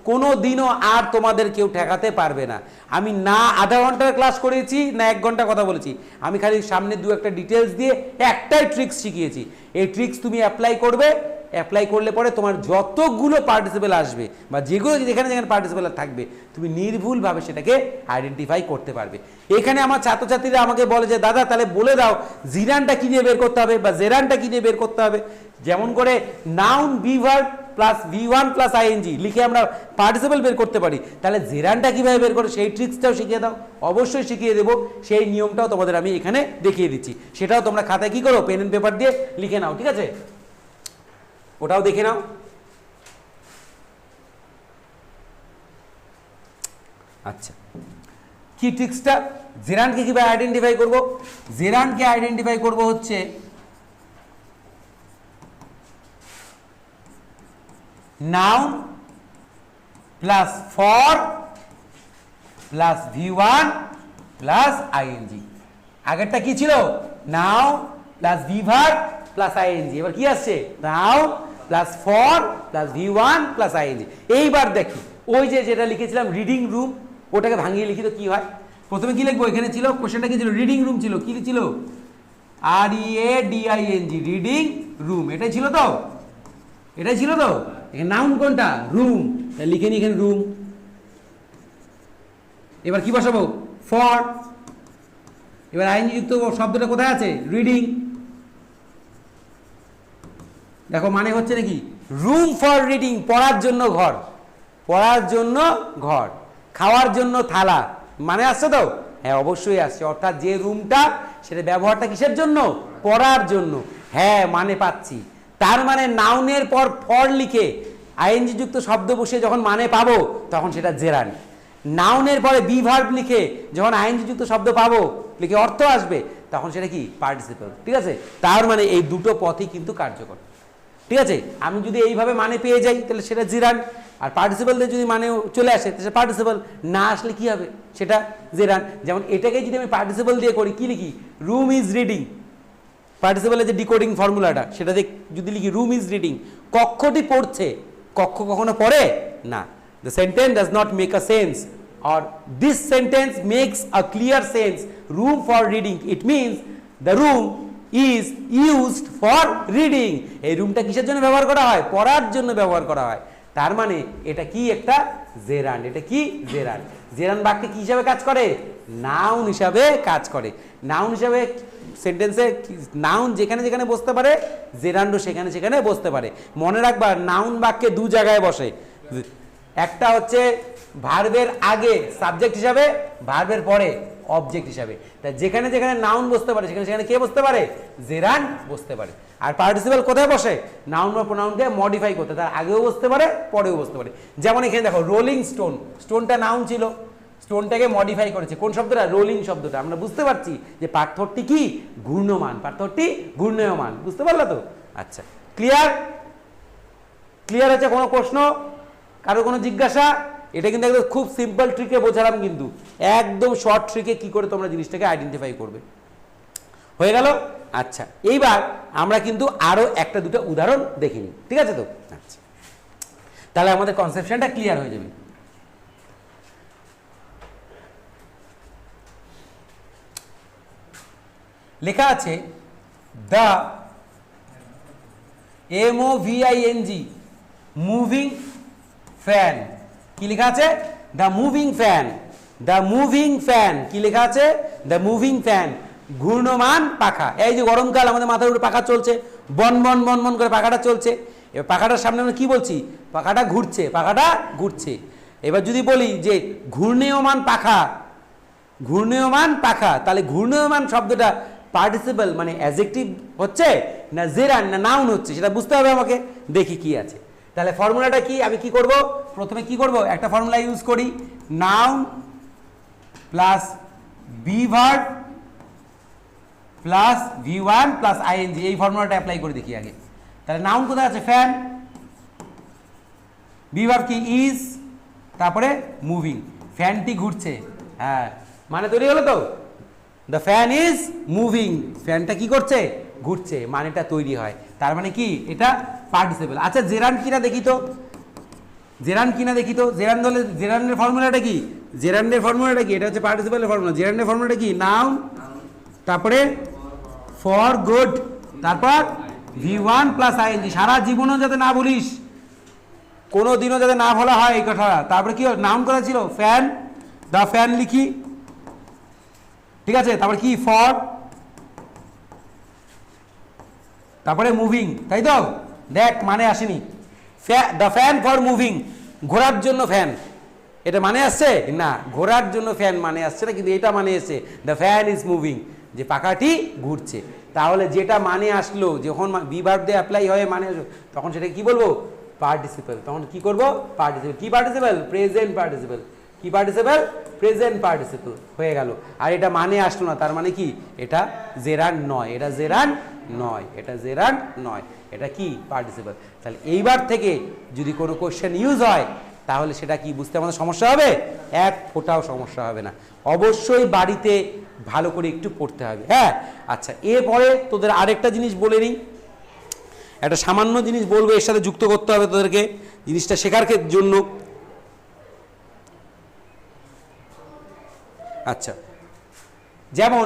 কোনো দিনও আর তোমাদের কেউ ঠেকাতে পারবে না। আমি না আধা ঘন্টার ক্লাস করেছি না 1 ঘন্টা কথা বলেছি, আমি খালি সামনে দু একটা ডিটেলস দিয়ে একটাই ট্রিক্স শিখিয়েছি। এই ট্রিক্স তুমি অ্যাপ্লাই করবে, অ্যাপ্লাই করলে পরে তোমার যতগুলো পার্টিসিপেল আসবে বা যেগুলো যেখানে যেখানে পার্টিসিপেল থাকবে তুমি নির্ভুলভাবে সেটাকে আইডেন্টিফাই করতে পারবে। এখানে আমার ছাত্রছাত্রীরা আমাকে বলে যে দাদা তাহলে বলে দাও জিরানটা কি নিয়ে বের করতে হবে বা জেরানটা কি নিয়ে বের করতে হবে। যেমন করে noun B verb plus V1 plus ING লিখে আমরা পার্টিসিপেল বের করতে পারি, তাহলে জেরানটা কিভাবে বের করে সেই ট্রিক্সটাও শিখিয়ে দাও। অবশ্যই শিখিয়ে দেবো, সেই নিয়মটাও তোমাদের আমি এখানে দেখিয়ে দিচ্ছি। সেটাও তোমরা খাতায় কি করো? পেন এন্ড পেপার দিয়ে লিখে নাও, ঠিক আছে? ওটাও দেখে নাও। আচ্ছা, কি ট্রিক্সটা? জেরানকে কিভাবে আইডেন্টিফাই করব? জেরানকে আইডেন্টিফাই করব হচ্ছে noun plus for plus V1 plus ING। আগেরটা কি ছিল? Noun plus V verb plus ING। এবার কি আসছে? Noun plus for plus V1 plus ING। এইবার দেখি ওই যেটা লিখেছিলাম রিডিং রুম, ওটাকে ভাঙিয়ে লিখি তো কি হয়? প্রথমে কি লিখবো? এখানে ছিল কোশ্চেনটা কি ছিল? রিডিং রুম ছিল। কি ছিল? READING, reading room. এটাই ছিল তো? এটাই ছিল তো? এখানে নাউন কোনটা? রুম। লিখে নি এখানে রুম। এবার কি বসাবো? ফর। এবার ING যুক্ত শব্দটা কোথায় আছে? রিডিং। দেখো মানে হচ্ছে নাকি? রুম ফর রিডিং, পড়ার জন্য ঘর, পড়ার জন্য ঘর, খাওয়ার জন্য থালা। মানে আসছে তো? হ্যাঁ অবশ্যই আসছে। অর্থাৎ যে রুমটা সেটা ব্যবহারটা কিসের জন্য? পড়ার জন্য। হ্যাঁ মানে পাচ্ছি। তার মানে নাউনের পর ফর লিখে আইএনজি যুক্ত শব্দ বসিয়ে যখন মানে পাবো তখন সেটা জেরান্ড। নাউনের পরে বি ভার্ব লিখে যখন আইএনজি যুক্ত শব্দ পাবো, লিখে অর্থ আসবে, তখন সেটা কি পার্টিসিপল। ঠিক আছে, তার মানে এই দুটো পথই কিন্তু কার্যকর। ঠিক আছে, আমি যদি এইভাবে মানে পেয়ে যাই তাহলে সেটা জেরান্ড, আর পার্টিসিপলদের যদি মানে চলে আসে তাহলে পার্টিসিপল, না আসলে কি হবে সেটা জেরান্ড। যেমন এটাকে যদি আমি পার্টিসিপল দিয়ে করি, কি লিখি, রুম ইজ রিডিং, পার্টিসিপলের যে ডিকোডিং ফর্মুলাটা সেটা যদি লিখি রুম ইজ রিডিং, কক্ষটি পড়ছে, কক্ষ কখনো পড়ে না। The sentence does not make a sense, or this sentence makes a clear sense, room for reading, it means the room is used for reading। এই রুমটা কিসের জন্য ব্যবহার করা হয়, পড়ার জন্য ব্যবহার করা হয়। তার মানে এটা কি একটা জেরান্ড, এটা কি জেরান্ড। জেরান্ড বাক্যে কি হিসাবে কাজ করে, নাউন হিসাবে কাজ করে। নাউন হিসাবে সেন্টেন্সে নাউন যেখানে যেখানে বসতে পারে, জেরান্ডও সেখানে সেখানে বসতে পারে। মনে রাখবা নাউন বাক্যে দু জায়গায় বসে, একটা হচ্ছে ভার্বের আগে সাবজেক্ট হিসাবে, ভার্বের পরে অবজেক্ট হিসাবে। তা যেখানে যেখানে নাউন বসতে পারে সেখানে সেখানে কে বসতে পারে, জেরান্ড বসতে পারে। আর পার্টিসিপল কোথায় বসে, নাউন বা প্রোনাউনকে মডিফাই করতে, তার আগেও বসতে পারে পরেও বসতে পারে। যেমন এখানে দেখো রোলিং স্টোন, স্টোনটা নাউন ছিল, স্টোনটাকে মডিফাই করেছে কোন শব্দটা, রোলিং শব্দটা। আমরা বুঝতে পারছি যে পার্থক্যটি কি, ঘূর্ণমান, পার্থক্যটি ঘূর্ণায়মান। বুঝতে পারলো তো? আচ্ছা, ক্লিয়ার? ক্লিয়ার আছে? কোনো প্রশ্ন, কারো কোনো জিজ্ঞাসা? এটা কিন্তু একদম খুব সিম্পল ট্রিকে বোঝালাম, কিন্তু একদম শর্ট ট্রিকে কি করে তোমরা জিনিসটাকে আইডেন্টিফাই করবে। হয়ে গেল? আচ্ছা, এইবার আমরা কিন্তু আরো একটা দুটো উদাহরণ দেখে নিই। ঠিক আছে তো? আচ্ছা, তাহলে আমাদের কনসেপশনটা ক্লিয়ার হয়ে যাবে। লেখা আছে দ্য MOVING মুভিং ফ্যান। কি লেখা আছে, the moving fan. The moving fan কি লেখা আছে, দ্য মুভিং ফ্যান, ঘূর্ণমান পাখা। এই যে গরমকাল আমাদের মাথার উপরে পাখা চলছে, বন বন বন বন করে পাখাটা চলছে। এবার পাখাটার সামনে আমরা কি বলছি, পাখাটা ঘুরছে, পাখাটা ঘুরছে। এবার যদি বলি যে ঘূর্ণীয়মান পাখা, ঘূর্ণীয়মান পাখা, তাহলে ঘূর্ণীয়মান শব্দটা পার্টিসিপল মানে অ্যাডজেক্টিভ হচ্ছে না জেরান্ড না নাউন হচ্ছে, সেটা বুঝতে হবে আমাকে। দেখি কি আছে। তাহলে ফর্মুলাটা কি, আমি কি করব, প্রথমে কি করব, একটা ফর্মুলা ইউজ করি, noun plus be verb plus V1 plus ING, এই ফর্মুলাটা অ্যাপ্লাই করে দেখি আগে। তাহলে নাউন কোথায় আছে, ফ্যান, বি ভার্ব কি ইজ, তারপরে মুভিং, ফ্যানটি ঘুরছে। হ্যাঁ, মানে তৈরি হলো তো, দ্য ফ্যান ইজ মুভিং, ফ্যানটা কি করছে, ঘুরছে, মানেটা তৈরি হয়। তার মানে কি, এটা পার্টিসিপল। আচ্ছা, জেরান্ড কিনা দেখি তো, জেরান্ড কিনা দেখি তো। জেরান্ড হলে জেরান্ডের ফর্মুলাটা কি, জেরান্ডের ফর্মুলাটা কি, এটা হচ্ছে পার্টিসিপলের ফর্মুলা। জেরান্ডের ফর্মুলাটা কি, নাউন, তারপরে ফর গুড, তারপর V1 প্লাস আইএনজি। সারা জীবনও যাতে না বলিস, কোনো দিনও যাতে না বলা হয় এই কথা। তারপরে কি নাউন করা ছিল, ফ্যান, দ্য ফ্যান লিখি, ঠিক আছে। তারপরে কি, ফর, তারপরে মুভিং, তাই তো? দেখ মানে আসেনি, দ্য ফ্যান ফর মুভিং, ঘোরার জন্য ফ্যান, এটা মানে আসছে না, ঘোরার জন্য ফ্যান মানে আসছে না, কিন্তু এটা মানে এসছে দ্য ফ্যান ইজ মুভিং, যে পাখাটি ঘুরছে। তাহলে যেটা মানে আসলো, যখন বি ভার্ব দিয়ে অ্যাপ্লাই হয় মানে আসলো, তখন সেটা কি বলবো, পার্টিসিপল। তখন কি করব, পার্টিসিপল। কি পার্টিসিপল, প্রেজেন্ট পার্টিসিপল। কি পার্টিসিপল, প্রেজেন্ট পার্টিসিপল হয়ে গেল। আর এটা মানে আসলো না, তার মানে কি, এটা জেরান্ড নয়, এটা জেরান্ড নয়, এটা জেরান্ড নয়, এটা কি, পার্টিসিপল। তাহলে এইবার থেকে যদি কোনো কোশ্চেন ইউজ হয় তাহলে সেটা কি বুঝতে আমাদের সমস্যা হবে, এক ফোঁটাও সমস্যা হবে না। অবশ্যই বাড়িতে ভালো করে একটু পড়তে হবে। হ্যাঁ, আচ্ছা, এরপরে তোদের আরেকটা জিনিস বলে নিই, একটা সামান্য জিনিস বলবো, এর সাথে যুক্ত করতে হবে তোদেরকে জিনিসটা শেখার জন্য। আচ্ছা, যেমন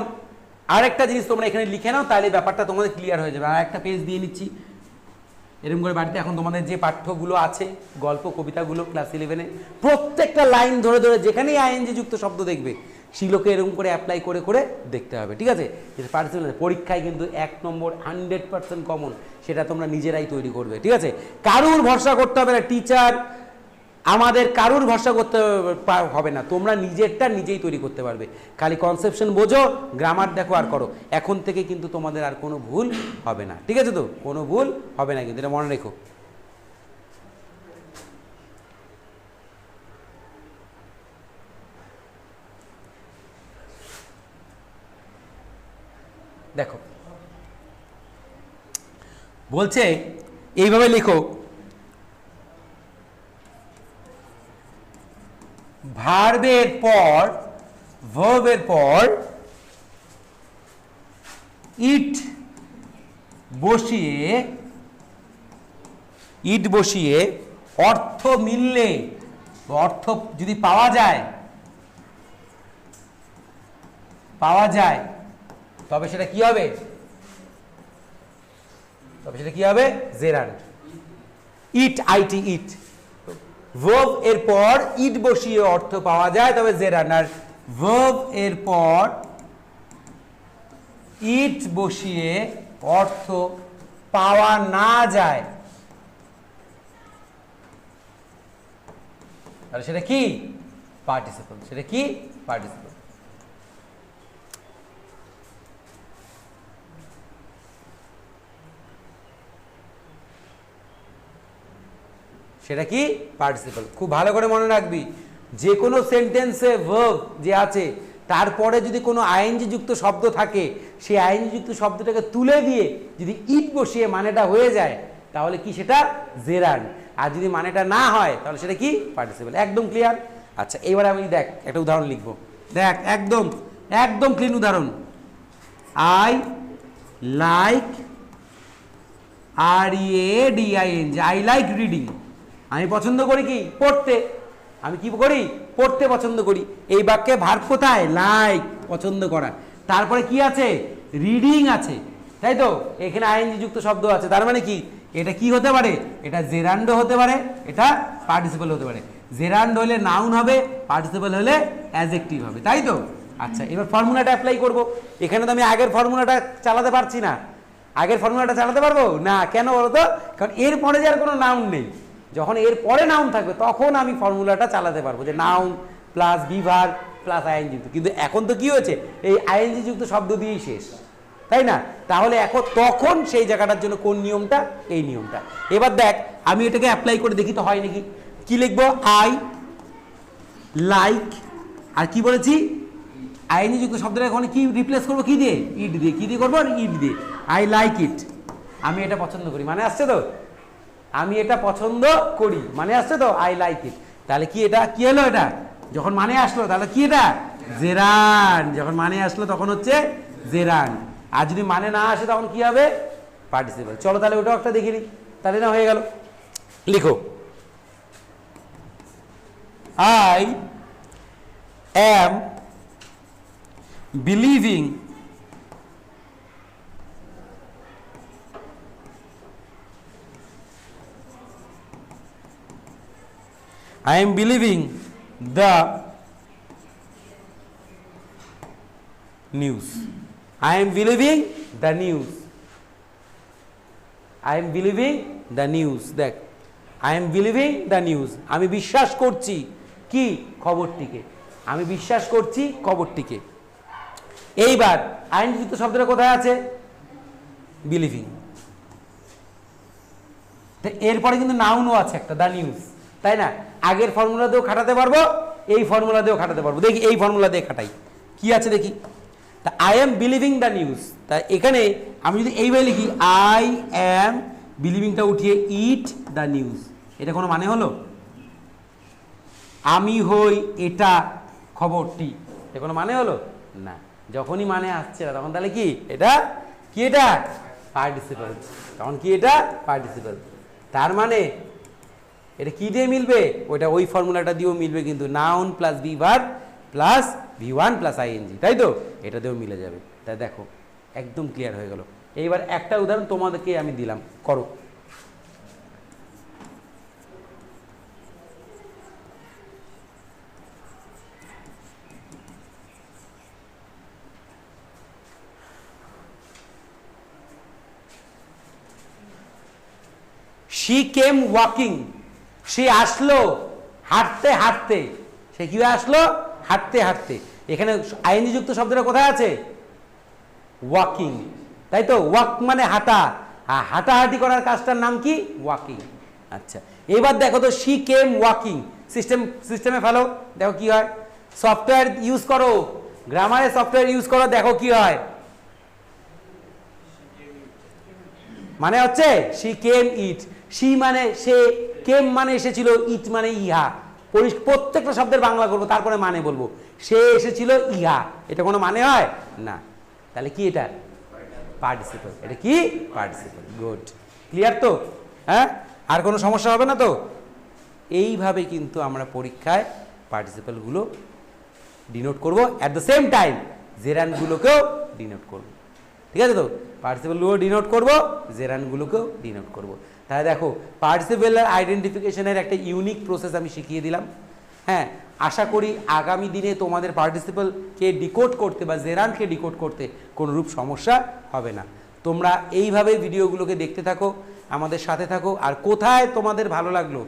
আরেকটা জিনিস তোমরা এখানে লিখে নাও, তাহলে ব্যাপারটা তোমাদের ক্লিয়ার হয়ে যাবে। আর একটা পেজ দিয়ে নিচ্ছি, এরকম করে বাড়িতে এখন তোমাদের যে পাঠ্যগুলো আছে, গল্প কবিতাগুলো ক্লাস 11-এ, প্রত্যেকটা লাইন ধরে ধরে যেখানেই আইএনজি যুক্ত শব্দ দেখবে শিলোকে এরকম করে অ্যাপ্লাই করে করে দেখতে হবে। ঠিক আছে, পরীক্ষায় কিন্তু 1 নম্বর 100% কমন, সেটা তোমরা নিজেরাই তৈরি করবে। ঠিক আছে, কারুর ভরসা করতে হবে না, টিচার আমাদের কারুর ভরসা করতে হবে না, তোমরা নিজেরটা নিজেই তৈরি করতে পারবে। খালি কনসেপশন বোঝো, গ্রামার দেখো আর করো। এখন থেকে কিন্তু তোমাদের আর কোনো ভুল হবে না, ঠিক আছে তো? কোনো ভুল হবে না কিন্তু, এটা মনে রেখো। দেখো বলছে এইভাবে লিখো, ভার্বের পর ইট বসিয়ে অর্থ মিললে, অর্থ যদি পাওয়া যায় তবে সেটা কি হবে? Gerund. It, IT, it. Verb এর পর ইট বসিয়ে অর্থ পাওয়া যায় তবে জেরান্ড। আর ভার্ব এর পর ইট বসিয়ে অর্থ পাওয়া না যায় তাহলে সেটা কি? পার্টিসিপল। সেটা কি? পার্টিসিপল। সেটা কি? পার্টিসিপল। খুব ভালো করে মনে রাখবি, যে কোনো সেন্টেন্সে ভার্ব যে আছে তারপরে যদি কোনো আইএনজি যুক্ত শব্দ থাকে, সেই আইএনজি যুক্ত শব্দটাকে তুলে দিয়ে যদি ইট বসিয়ে মানেটা হয়ে যায় তাহলে কি সেটা? জেরান্ড। আর যদি মানেটা না হয় তাহলে সেটা কি? পার্টিসিপল। একদম ক্লিয়ার? আচ্ছা, এবারে আমি দেখ একটা উদাহরণ লিখবো। দেখ, একদম একদম ক্লিন উদাহরণ। I like, READING, I like reading. আমি পছন্দ করি কি? পড়তে। আমি কি করি? পড়তে পছন্দ করি। এই বাক্যে ভার্ব কোথায়? লাইক, পছন্দ করা। তারপরে কি আছে? রিডিং আছে, তাই তো? এখানে আইএনজি যুক্ত শব্দ আছে, তার মানে কি? এটা কি হতে পারে? এটা জেরান্ডও হতে পারে, এটা পার্টিসিপল হতে পারে। জেরান্ড হলে নাউন হবে, পার্টিসিপল হলে অ্যাডজেক্টিভ হবে, তাই তো? আচ্ছা, এবার ফর্মুলাটা অ্যাপ্লাই করব। এখানে তো আমি আগের ফর্মুলাটা চালাতে পারছি না। আগের ফর্মুলাটা চালাতে পারবো না, কেন বলো তো? কারণ এর পরে যে আর কোনো নাউন নেই। যখন এর পরে নাউন থাকবে তখন আমি ফর্মুলাটা চালাতে পারবো, যে নাউন প্লাস বিভার প্লাস আইএনজি যুক্ত। কিন্তু এখন তো কি হয়েছে? এই আইএনজি যুক্ত শব্দ দিয়েই শেষ, তাই না? তাহলে এখন তখন সেই জায়গাটার জন্য কোন নিয়মটা? এই নিয়মটা। এবার দেখ, আমি এটাকে অ্যাপ্লাই করে দেখি তো হয় নাকি। কি লিখবো? আই লাইক, আর কি বলেছি? আইএনজি যুক্ত শব্দটা এখন কি রিপ্লেস করবো? কি দিয়ে? ইট দিয়ে। কি দিয়ে করবো? ইট দিয়ে। আই লাইক ইট, আমি এটা পছন্দ করি। মানে আসছে তো? আমি এটা পছন্দ করি, মানে আসছে তো? I like it. তাহলে কি এটা কি হলো? এটা যখন মানে আসলো তাহলে কি? এটা জেরান্ড। যখন মানে আসলো তখন হচ্ছে জেরান্ড। আর যদি মানে না আসে তখন কি হবে? পার্টিসিপল। চলো তাহলে ওটাও একটা দেখে নিই, তাহলে না হয়ে গেল। লিখো, I am believing I am believing the news. I am believing the news. I am believing the news. দেখ, I am believing the news. আমি বিশ্বাস করছি কি? খবরটিকে। আমি বিশ্বাস করছি খবরটিকে। এইবার আইএনজি যুক্ত শব্দটা কোথায় আছে? বিলিভিং। এরপরে কিন্তু নাউনও আছে একটা, দ্য নিউজ, তাই না? আগের ফর্মুলা দিয়েও খাটাতে পারবো, এই ফর্মুলা দিয়েও খাটাতে পারবো। দেখি এই ফর্মুলা দিয়ে খাটাই, কি আছে দেখি। তা I am believing the news, তা এখানে আমি যদি এইভাবে লিখি আই অ্যাম বিলিভিংটা উঠিয়ে ইট দ্য নিউজ, এটা কোনো মানে হলো? আমি হই এটা খবরটি, এটা কোনো মানে হলো না। যখনই মানে আসছে না তখন তাহলে কি এটা? কি এটা? পার্টিসিপল। তখন কি এটা? পার্টিসিপল। তার মানে এটা কি দিয়ে মিলবে? ওইটা ওই ফর্মুলাটা দিয়েও মিলবে, কিন্তু noun plus be verb plus V1 plus ING, তাই তো? এটা দিয়েও মিলে যাবে। তাই দেখো একদম ক্লিয়ার হয়ে গেল। এইবার একটা উদাহরণ তোমাদেরকে আমি দিলাম, করো। She came walking, সে আসলো হাঁটতে হাঁটতে, সে কীভাবে আসলো? হাঁটতে হাঁটতে। এখানে আইএনজি যুক্ত শব্দটা কোথায় আছে? ওয়াকিং, তাই তো? ওয়াক মানে হাঁটা, হাঁটাহাঁটি করার কাজটার নাম কি? ওয়াকিং। আচ্ছা, এবার দেখো তো, শি কেম ওয়াকিং। সিস্টেমে ফেলো, দেখো কি হয়। সফটওয়্যার ইউজ করো, গ্রামারে সফটওয়্যার ইউজ করো, দেখো কি হয়। মানে হচ্ছে শি কেম ইট। শি মানে সে, কেম মানে এসেছিল, ইট মানে ইহা। প্রত্যেকটা শব্দের বাংলা করবো, তারপরে মানে বলবো। সে এসেছিল ইহা, এটা কোনো মানে হয় না। তাহলে কি এটা? পার্টিসিপল। এটা কি? পার্টিসিপল। গুড, ক্লিয়ার তো? হ্যাঁ, আর কোনো সমস্যা হবে না তো? এইভাবে কিন্তু আমরা পরীক্ষায় পার্টিসিপলগুলো ডিনোট করব, অ্যাট দ্য সেম টাইম জেরানগুলোকেও ডিনোট করব। ঠিক আছে তো? পার্টিসিপলগুলো ডিনোট করব, জেরানগুলোকেও ডিনোট করব। তাহলে দেখো, পার্টিসিপেলের আইডেন্টিফিকেশনের একটা ইউনিক প্রসেস আমি শিখিয়ে দিলাম। হ্যাঁ, আশা করি আগামী দিনে তোমাদের পার্টিসিপলকে ডিকোড করতে বা জেরানকে ডিকোড করতে কোনো রূপ সমস্যা হবে না। তোমরা এইভাবে ভিডিওগুলোকে দেখতে থাকো, আমাদের সাথে থাকো। আর কোথায় তোমাদের ভালো লাগলো,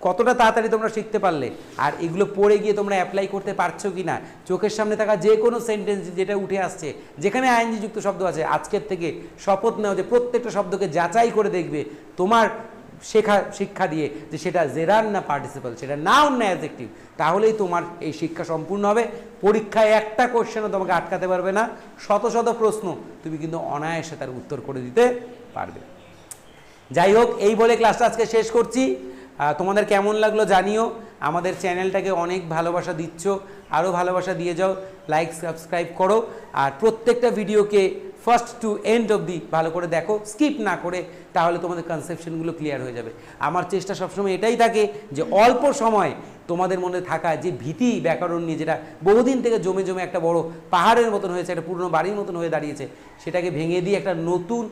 কতটা তাড়াতাড়ি তোমরা শিখতে পারলে, আর এগুলো পড়ে গিয়ে তোমরা অ্যাপ্লাই করতে পারছো কি না, চোখের সামনে থাকা যে কোনো সেন্টেন্স যেটা উঠে আসছে, যেখানে আইএনজি যুক্ত শব্দ আছে, আজকের থেকে শপথ নাও যে প্রত্যেকটা শব্দকে যাচাই করে দেখবে তোমার শিক্ষা দিয়ে যে সেটা জেরান না পার্টিসিপল, সেটা নাউন না অ্যাডজেক্টিভ। তাহলেই তোমার এই শিক্ষা সম্পূর্ণ হবে। পরীক্ষায় একটা কোশ্চেনও তোমাকে আটকাতে পারবে না, শত শত প্রশ্ন তুমি কিন্তু অনায়াসে তার উত্তর করে দিতে পারবে। যাই হোক, এই বলে ক্লাসটা আজকে শেষ করছি। তোমাদের কেমন লাগলো জানিও। আমাদের চ্যানেলটাকে অনেক ভালোবাসা দিচ্ছ, আরও ভালোবাসা দিয়ে যাও, লাইক সাবস্ক্রাইব করো। আর প্রত্যেকটা ভিডিওকে ফার্স্ট টু এন্ড অবধি ভালো করে দেখো, স্কিপ না করে, তাহলে তোমাদের কনসেপশনগুলো ক্লিয়ার হয়ে যাবে। আমার চেষ্টা সবসময় এটাই থাকে যে অল্প সময় তোমাদের মনে থাকা যে ভীতি ব্যাকরণ নিয়ে, যেটা বহুদিন থেকে জমে জমে একটা বড় পাহাড়ের মতন হয়েছে, একটা পুরনো বাড়ির মতন হয়ে দাঁড়িয়েছে, সেটাকে ভেঙে দিয়ে একটা নতুন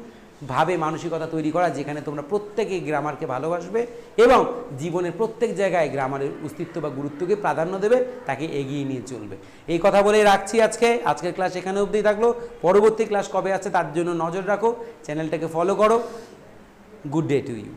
ভাবে মানসিকতা তৈরি করা, যেখানে তোমরা প্রত্যেকেই গ্রামারকে ভালোবাসবে এবং জীবনের প্রত্যেক জায়গায় গ্রামারের অস্তিত্ব বা গুরুত্বকে প্রাধান্য দেবে, তাকে এগিয়ে নিয়ে চলবে। এই কথা বলে রাখছি আজকের ক্লাস এখানে অবধি থাকলো। পরবর্তী ক্লাস কবে আছে তার জন্য নজর রাখো, চ্যানেলটাকে ফলো করো। Good day to you.